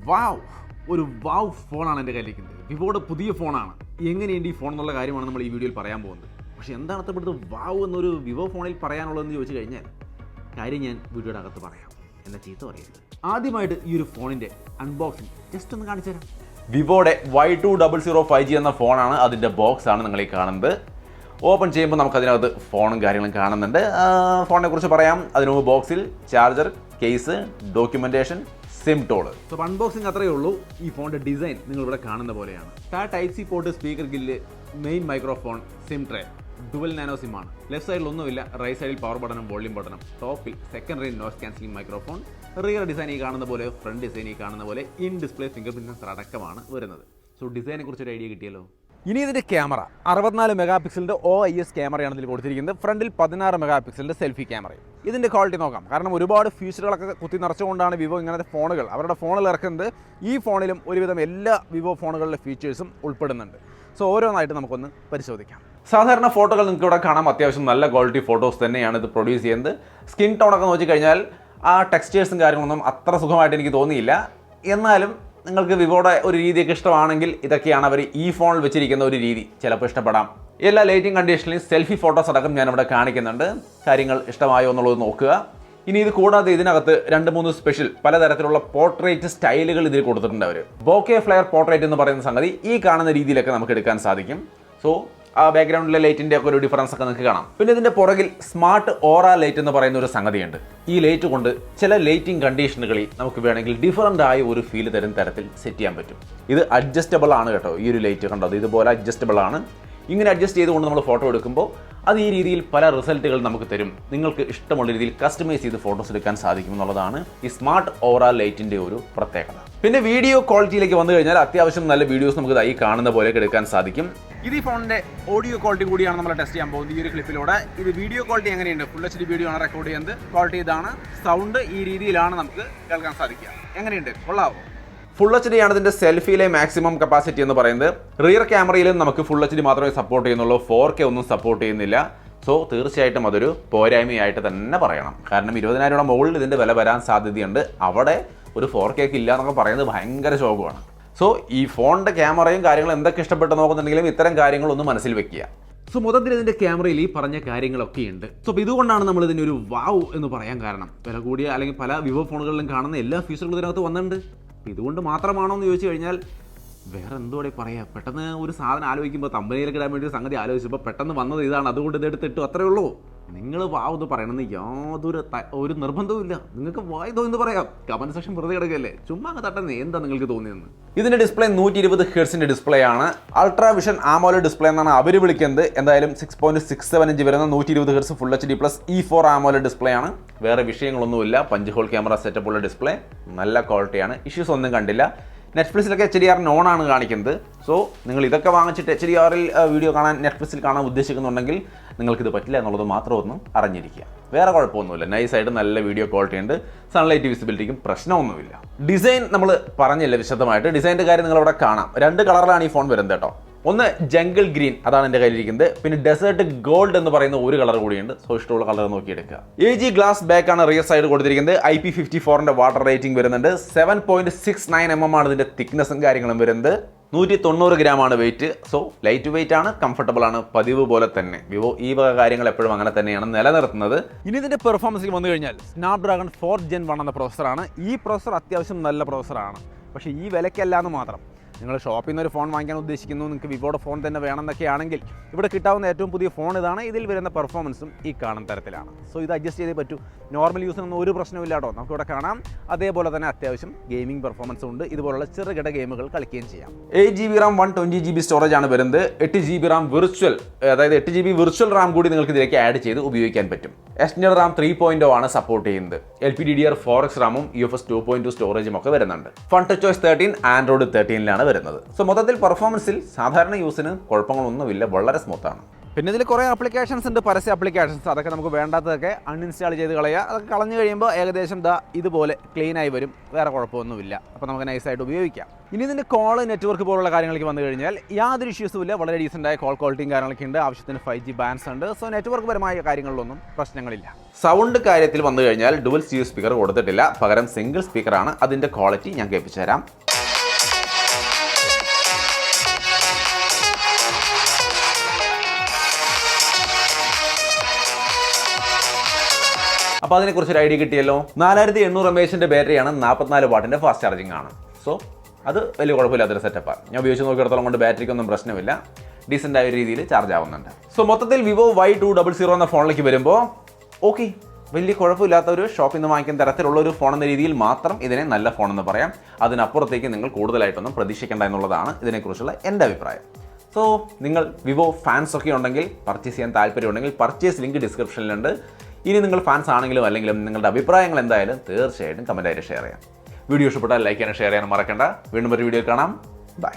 വാവ്, ഒരു വാവ് ഫോണാണ് എൻ്റെ കയ്യിലിരിക്കുന്നത്. വിവോയുടെ പുതിയ ഫോണാണ്. എങ്ങനെയുണ്ട് ഈ ഫോൺ എന്നുള്ള കാര്യമാണ് നമ്മൾ ഈ വീഡിയോയിൽ പറയാൻ പോകുന്നത്. പക്ഷേ എന്താണ് ഇവിടുത്തെ വാവ് എന്നൊരു വിവോ ഫോണിൽ പറയാനുള്ളതെന്ന് ചോദിച്ചു കഴിഞ്ഞാൽ കാര്യം ഞാൻ വീഡിയോയുടെ അകത്ത് പറയാം. എന്നെ ചീത്ത പറയരുത്. ആദ്യമായിട്ട് ഈ ഒരു ഫോണിൻ്റെ അൺബോക്സിങ് ജസ്റ്റ് ഒന്ന് കാണിച്ചു തരാം. വിവോയുടെ Y200 5G എന്ന ഫോണാണ്. അതിൻ്റെ ബോക്സാണ് നിങ്ങൾ ഈ കാണുന്നത്. ഓപ്പൺ ചെയ്യുമ്പോൾ നമുക്കതിനകത്ത് ഫോണും കാര്യങ്ങളും കാണുന്നുണ്ട്. ഫോണിനെ കുറിച്ച് പറയാം. അതിന് മുമ്പ് ബോക്സിൽ charger, case, documentation, SIM tool. So unboxing അത്രയേ ഉള്ളൂ. ഈ ഫോണിൻ്റെ ഡിസൈൻ നിങ്ങളിവിടെ കാണുന്ന പോലെയാണ്. Type C port, speaker grill, main microphone, SIM tray, dual nano SIM ആണ്. ലെഫ്റ്റ് സൈഡിൽ ഒന്നുമില്ല. റൈറ്റ് സൈഡിൽ പവർ ബട്ടണും വോളിയം ബട്ടണും. ടോപ്പിൽ secondary noise cancelling microphone. Rear design ഈ കാണുന്ന പോലെ, ഫ്രണ്ട് ഡിസൈൻ ഈ കാണുന്ന പോലെ, in display fingerprint sensor അടക്കമാണ് വരുന്നത്. സോ ഡിസൈനെ കുറിച്ചൊരു ഐഡിയ കിട്ടിയല്ലോ. ഇനി ഇതിൻ്റെ ക്യാമറ 64 മെഗാ പിക്സലിൻ്റെ OIS ക്യാമറയാണ് ഇതിൽ കൊടുത്തിരിക്കുന്നത്. ഫ്രണ്ടിൽ 16 മെഗാ പിക്സലിൻ്റെ സെൽഫി ക്യാമറയും. ഇതിൻ്റെ ക്വാളിറ്റി നോക്കാം. കാരണം ഒരുപാട് ഫീച്ചറുകളൊക്കെ കുത്തി നിറച്ചുകൊണ്ടാണ് വിവോ ഇങ്ങനത്തെ ഫോണുകൾ അവരുടെ ഫോണിൽ ഇറക്കുന്നത്. ഈ ഫോണിലും ഒരുവിധം എല്ലാ വിവോ ഫോണുകളിലെ ഫീച്ചേഴ്സും ഉൾപ്പെടുന്നുണ്ട്. സോ ഓരോന്നായിട്ട് നമുക്കൊന്ന് പരിശോധിക്കാം. സാധാരണ ഫോട്ടോകൾ നിങ്ങൾക്ക് ഇവിടെ കാണാം. അത്യാവശ്യം നല്ല ക്വാളിറ്റി ഫോട്ടോസ് തന്നെയാണ് ഇത് പ്രൊഡ്യൂസ് ചെയ്യുന്നത്. സ്കിൻ ടോണൊക്കെ നോക്കിക്കഴിഞ്ഞാൽ ആ ടെക്സ്റ്റേഴ്സും കാര്യങ്ങളൊന്നും അത്ര സുഖമായിട്ട് എനിക്ക് തോന്നിയില്ല. എന്നാലും നിങ്ങൾക്ക് വിവോയുടെ ഒരു രീതിയൊക്കെ ഇഷ്ടമാണെങ്കിൽ ഇതൊക്കെയാണ് അവർ ഈ ഫോണിൽ വെച്ചിരിക്കുന്ന ഒരു രീതി. ചിലപ്പോൾ ഇഷ്ടപ്പെടാം. എല്ലാ ലൈറ്റിംഗ് കണ്ടീഷനിലും സെൽഫി ഫോട്ടോസ് അടക്കം ഞാനിവിടെ കാണിക്കുന്നുണ്ട്. കാര്യങ്ങൾ ഇഷ്ടമായോ എന്നുള്ളത് നോക്കുക. ഇനി ഇത് കൂടാതെ ഇതിനകത്ത് 2-3 സ്പെഷ്യൽ പലതരത്തിലുള്ള പോർട്രേറ്റ് സ്റ്റൈലുകൾ ഇതിൽ കൊടുത്തിട്ടുണ്ട് അവർ. ബോക്കെ ഫ്ലെയർ പോർട്രേറ്റ് എന്ന് പറയുന്ന സംഗതി ഈ കാണുന്ന രീതിയിലൊക്കെ നമുക്ക് എടുക്കാൻ സാധിക്കും. സോ ആ ബാക്ക്ഗ്രൗണ്ടിലെ ലൈറ്റിൻ്റെ ഒക്കെ ഒരു ഡിഫറൻസ് ഒക്കെ നിങ്ങൾക്ക് കാണാം. പിന്നെ ഇതിൻ്റെ പുറകിൽ സ്മാർട്ട് ഓറ ലൈറ്റ് എന്ന് പറയുന്ന ഒരു സംഗതിയുണ്ട്. ഈ ലൈറ്റ് കൊണ്ട് ചില ലൈറ്റിംഗ് കണ്ടീഷനുകളിൽ നമുക്ക് വേണമെങ്കിൽ ഡിഫറൻ്റ് ആയ ഒരു ഫീൽ തരുന്ന തരത്തിൽ സെറ്റ് ചെയ്യാൻ പറ്റും. ഇത് അഡ്ജസ്റ്റബിൾ ആണ് കേട്ടോ. ഈ ഒരു ലൈറ്റ് കണ്ടോ, ഇതുപോലെ അഡ്ജസ്റ്റബിൾ ആണ്. ഇങ്ങനെ അഡ്ജസ്റ്റ് ചെയ്തുകൊണ്ട് നമ്മൾ ഫോട്ടോ എടുക്കുമ്പോൾ അത് ഈ രീതിയിൽ പല റിസൾട്ടുകൾ നമുക്ക് തരും. നിങ്ങൾക്ക് ഇഷ്ടമുള്ള രീതിയിൽ കസ്റ്റമൈസ് ചെയ്ത് ഫോട്ടോസ് എടുക്കാൻ സാധിക്കും എന്നുള്ളതാണ് ഈ സ്മാർട്ട് ഓറ ലൈറ്റിൻ്റെ ഒരു പ്രത്യേകത. പിന്നെ വീഡിയോ ക്വാളിറ്റിയിലേക്ക് വന്നു കഴിഞ്ഞാൽ അത്യാവശ്യം നല്ല വീഡിയോസ് നമുക്ക് ഈ കാണുന്ന പോലെയൊക്കെ എടുക്കാൻ സാധിക്കും. ഇത് ഈ ഫോണിൻ്റെ ഓഡിയോ ക്വാളിറ്റി കൂടിയാണ് നമ്മൾ ടെസ്റ്റ് ചെയ്യാൻ പോകുന്നത് ഈ ഒരു ക്ലിപ്പിലൂടെ. ഇത് വീഡിയോ ക്വാളിറ്റി എങ്ങനെയുണ്ട്? ഫുൾ HD വീഡിയോ ആണ് റെക്കോർഡ് ചെയ്യുന്നത്. ക്വാളിറ്റി ഇതാണ്. സൗണ്ട് ഈ രീതിയിലാണ് നമുക്ക് കേൾക്കാൻ സാധിക്കുക. എങ്ങനെയുണ്ട്? കൊള്ളാവോ? ഫുൾ HD ആണ് ഇതിൻ്റെ സെൽഫിയിലെ മാക്സിമം കപ്പാസിറ്റി എന്ന് പറയുന്നത്. റിയർ ക്യാമറയിലും നമുക്ക് ഫുൾ HD മാത്രമേ സപ്പോർട്ട് ചെയ്യുന്നുള്ളൂ. 4K ഒന്നും സപ്പോർട്ട് ചെയ്യുന്നില്ല. സോ തീർച്ചയായിട്ടും അതൊരു പോരായ്മയായിട്ട് തന്നെ പറയണം. കാരണം 20,000 മുകളിൽ ഇതിൻ്റെ വില വരാൻ സാധ്യതയുണ്ട്. അവിടെ ഒരു 4K ഇല്ല എന്നൊക്കെ പറയുന്നത് ഭയങ്കര ശോകമാണ്. സോ ഈ ഫോണിൻ്റെ ക്യാമറയും കാര്യങ്ങളും എന്തൊക്കെ ഇഷ്ടപ്പെട്ട് നോക്കുന്നുണ്ടെങ്കിലും ഇത്തരം കാര്യങ്ങളൊന്നും മനസ്സിൽ വെക്കുക. സോ മൊത്തത്തിൽ ഇതിൻ്റെ ക്യാമറയിൽ ഈ പറഞ്ഞ കാര്യങ്ങളൊക്കെ ഉണ്ട്. സോ ഇതുകൊണ്ടാണ് നമ്മൾ ഇതിന് ഒരു വാവ് എന്ന് പറയാൻ കാരണം. വില കൂടിയ അല്ലെങ്കിൽ പല വിവോ ഫോണുകളിലും കാണുന്ന എല്ലാ ഫീച്ചറുകളും ഇതിനകത്ത് വന്നിട്ടുണ്ട്. ഇതുകൊണ്ട് മാത്രമാണോ എന്ന് ചോദിച്ചു കഴിഞ്ഞാൽ വേറെ എന്തോടെ പറയാം. പെട്ടെന്ന് ഒരു സാധനം ആലോചിക്കുമ്പോൾ തമ്പനിയിലേക്ക് ഇടാൻ വേണ്ടി ഒരു സംഗതി ആലോചിച്ചപ്പോൾ പെട്ടെന്ന് വന്നത് ഇതാണ്. അതുകൊണ്ട് ഇതെടുത്തിട്ടു, അത്രേ ഉള്ളൂ. നിങ്ങൾ വാവ് എന്ന് പറയണമെന്ന് യാതൊരു നിർബന്ധവും ഇല്ല. നിങ്ങൾക്ക് വായതോ എന്ന് പറയാം. കമന്റ് സെക്ഷൻ വെറുതെ കിടക്കല്ലേ, ചുമ്മാ അങ്ങ് തട്ടുന്നത്. എന്താ നിങ്ങൾക്ക് തോന്നിയെന്ന്? ഇതിന്റെ ഡിസ്പ്ലേ 120 ഹെർട്സിന്റെ ഡിസ്പ്ലേ ആണ്. അൾട്രാ വിഷൻ ആമോലെഡ് ഡിസ്പ്ലേ എന്നാണ് അവർ വിളിക്കുന്നത്. എന്തായാലും 6.67 ഇഞ്ച് വരുന്ന 120 hertz full HD plus E4 AMOLED display ആണ്. വേറെ വിഷയങ്ങളൊന്നുമില്ല. 5 ഹോൾ ക്യാമറ സെറ്റപ്പ് ഉള്ള ഡിസ്പ്ലേ, നല്ല ക്വാളിറ്റിയാണ്. ഇഷ്യൂസ് ഒന്നും കണ്ടില്ല. നെറ്റ്ഫ്ലിക്സിലൊക്കെ HDR നോണാണ് കാണിക്കുന്നത്. സോ നിങ്ങൾ ഇതൊക്കെ വാങ്ങിച്ചിട്ട് HDRൽ വീഡിയോ കാണാൻ, നെറ്റ്ഫ്ലിക്സിൽ കാണാൻ ഉദ്ദേശിക്കുന്നുണ്ടെങ്കിൽ നിങ്ങൾക്കിത് പറ്റില്ല എന്നുള്ളത് മാത്രം ഒന്ന് അറിഞ്ഞിരിക്കുക. വേറെ കുഴപ്പമൊന്നുമില്ല. നൈസായിട്ട് നല്ല വീഡിയോ ക്വാളിറ്റി ഉണ്ട്. സൺലൈറ്റ് വിസിബിലിറ്റിക്കും പ്രശ്നമൊന്നുമില്ല. ഡിസൈൻ നമ്മൾ പറഞ്ഞില്ല വിശദമായിട്ട്. ഡിസൈൻ്റെ കാര്യം നിങ്ങളവിടെ കാണാം. 2 കളറിലാണ് ഈ ഫോൺ വരുന്നത് കേട്ടോ. ഒന്ന് ജംഗിൾ ഗ്രീൻ, അതാണ് എൻ്റെ കയ്യിലിരിക്കുന്നത്. പിന്നെ ഡെസേർട്ട് ഗോൾഡ് എന്ന് പറയുന്ന ഒരു കളർ കൂടിയുണ്ട്. സോ ഇഷ്ടമുള്ള കളർ നോക്കിയെടുക്കുക. AG ഗ്ലാസ് ബാക്ക് ആണ് റിയർ സൈഡ് കൊടുത്തിരിക്കുന്നത്. IP54ന്റെ വാട്ടർ റേറ്റിംഗ് വരുന്നുണ്ട്. 7.69 mm ആണ് ഇതിന്റെ തിക്നെസ്സും കാര്യങ്ങളും വരുന്നത്. 190 ഗ്രാം ആണ് വെയിറ്റ്. സോ ലൈറ്റ് വെയിറ്റ് ആണ്, കംഫർട്ടബിൾ ആണ്. പതിവ് പോലെ തന്നെ വിവോ ഈ വക കാര്യങ്ങൾ എപ്പോഴും അങ്ങനെ തന്നെയാണ് നിലനിർത്തുന്നത്. ഇനി ഇതിന്റെ പെർഫോമൻസിൽ വന്നു കഴിഞ്ഞാൽ സ്നാപ്ഡ്രാഗൺ 4 Gen 1 എന്ന പ്രോസസ്സറാണ്. ഈ പ്രോസസ്സർ അത്യാവശ്യം നല്ല പ്രോസസ്സറാണ്. പക്ഷേ ഈ വിലയ്ക്കല്ല എന്ന് മാത്രം. നിങ്ങൾ ഷോപ്പിൽ നിന്ന് ഒരു ഫോൺ വാങ്ങിക്കാൻ ഉദ്ദേശിക്കുന്നു, നിങ്ങൾക്ക് വിവോയുടെ ഫോൺ തന്നെ വേണമെന്നൊക്കെ ആണെങ്കിൽ ഇവിടെ കിട്ടാവുന്ന ഏറ്റവും പുതിയ ഫോൺ ഇതാണ്. ഇതിൽ വരുന്ന പെർഫോമൻസും ഈ കാണുന്ന തരത്തിലാണ്. സോ ഇത് അഡ്ജസ്റ്റ് ചെയ്തേ പറ്റൂ. നോർമൽ യൂസിനൊന്നും ഒരു പ്രശ്നമില്ല കേട്ടോ. നമുക്കിവിടെ കാണാം. അതേപോലെ തന്നെ അത്യാവശ്യം ഗെയിമിംഗ് പെർഫോമൻസും ഉണ്ട്. ഇതുപോലുള്ള ചെറുകിട ഗെയിമുകൾ കളിക്കുകയും ചെയ്യാം. 8GB RAM 120GB സ്റ്റോറേജ് ആണ് വരുന്നത്. 8GB RAM വിർച്വൽ, അതായത് 8GB വിർച്വൽ റാം കൂടി നിങ്ങൾക്ക് ഇതിലേക്ക് ആഡ് ചെയ്ത് ഉപയോഗിക്കാൻ പറ്റും. എക്സ്റ്റൻഡ് RAM 3.0 ആണ് സപ്പോർട്ട് ചെയ്യുന്നത്. LPDDR4X റാമും UFS 2.2 സ്റ്റോറേജും ഒക്കെ വരുന്നുണ്ട്. ഫൺ ടച്ച് OS 13 ആൻഡ്രോയിഡ് 13ലാണ് വരുന്നത്. സോ മൊത്തത്തിൽ പെർഫോമൻസിൽ സാധാരണ യൂസിന് കുഴപ്പങ്ങളൊന്നുമില്ല. വളരെ സ്മൂത്താണ്. പിന്നെ ഇതിൽ കുറേ ആപ്ലിക്കേഷൻസ് ഉണ്ട്, പരസ്യ ആപ്ലിക്കേഷൻസ്. അതൊക്കെ നമുക്ക് വേണ്ടാത്തതൊക്കെ അൺഇൻസ്റ്റാൾ ചെയ്ത് കളയുക. അതൊക്കെ കളഞ്ഞു കഴിയുമ്പോൾ ഏകദേശം ഇതുപോലെ ക്ലീനായി വരും, വേറെ കുഴപ്പമൊന്നുമില്ല. അപ്പോൾ നമുക്ക് നൈസായിട്ട് ഉപയോഗിക്കാം. ഇനി ഇതിൻ്റെ കോൾ നെറ്റ്വർക്ക് പോലുള്ള കാര്യങ്ങൾക്ക് വന്നു കഴിഞ്ഞാൽ യാതൊരു ഇഷ്യൂസും ഇല്ല. വളരെ ഡീസൻ്റായ കോൾ ക്വാളിറ്റിയും കാര്യങ്ങളൊക്കെ ഉണ്ട്. ആവശ്യത്തിന് 5G ബാൻഡ്സ് ഉണ്ട്. സോ നെറ്റ്വർക്ക് പരമായ കാര്യങ്ങളിലൊന്നും പ്രശ്നങ്ങളില്ല. സൗണ്ട് കാര്യത്തിൽ വന്നു കഴിഞ്ഞാൽ ഡുവൽ സ്റ്റീരിയോ സ്പീക്കർ കൊടുത്തിട്ടില്ല, പകരം സിംഗിൾ സ്പീക്കറാണ്. അതിൻ്റെ ക്വാളിറ്റി ഞാൻ കേൾപ്പിച്ചു തരാം. അപ്പോൾ അതിനെക്കുറിച്ചൊരു ഐഡിയ കിട്ടിയല്ലോ. 4800 mAh ബാറ്ററിയാണ്, 44 വാട്ടിൻ്റെ ഫാസ്റ്റ് ചാർജിങ് ആണ്. സോ അത് വലിയ കുഴപ്പമില്ലാത്തൊരു സെറ്റപ്പാണ്. ഞാൻ ഉപയോഗിച്ച് നോക്കിയിടത്തോളം കൊണ്ട് ബാറ്ററിക്കൊന്നും പ്രശ്നമില്ല, ഡീസൻ്റ് ആയ രീതിയിൽ ചാർജ് ആവുന്നുണ്ട്. സോ മൊത്തത്തിൽ വിവോ Y200 എന്ന ഫോണിലേക്ക് വരുമ്പോൾ ഓക്കെ, വലിയ കുഴപ്പമില്ലാത്ത ഒരു ഷോപ്പിൽ നിന്ന് വാങ്ങിക്കുന്ന തരത്തിലുള്ള ഒരു ഫോൺ എന്ന രീതിയിൽ മാത്രം ഇതിനെ നല്ല ഫോണെന്ന് പറയാം. അതിനപ്പുറത്തേക്ക് നിങ്ങൾ കൂടുതലായിട്ടൊന്നും പ്രതീക്ഷിക്കേണ്ട എന്നുള്ളതാണ് ഇതിനെക്കുറിച്ചുള്ള എൻ്റെ അഭിപ്രായം. സോ നിങ്ങൾ വിവോ ഫാൻസ് ഒക്കെ ഉണ്ടെങ്കിൽ, പർച്ചേസ് ചെയ്യാൻ താല്പര്യമുണ്ടെങ്കിൽ പർച്ചേസ് ലിങ്ക് ഡിസ്ക്രിപ്ഷനിലുണ്ട്. ഇനി നിങ്ങൾ ഫാൻസ് ആണെങ്കിലും അല്ലെങ്കിലും നിങ്ങളുടെ അഭിപ്രായങ്ങൾ എന്തായാലും തീർച്ചയായിട്ടും കമൻറ്റായിട്ട് ഷെയർ ചെയ്യാം. വീഡിയോ ഇഷ്ടപ്പെട്ടാൽ ലൈക്ക് ചെയ്യാനും ഷെയർ ചെയ്യാനും മറക്കണ്ട. വീണ്ടും ഒരു വീഡിയോ കാണാം. ബൈ.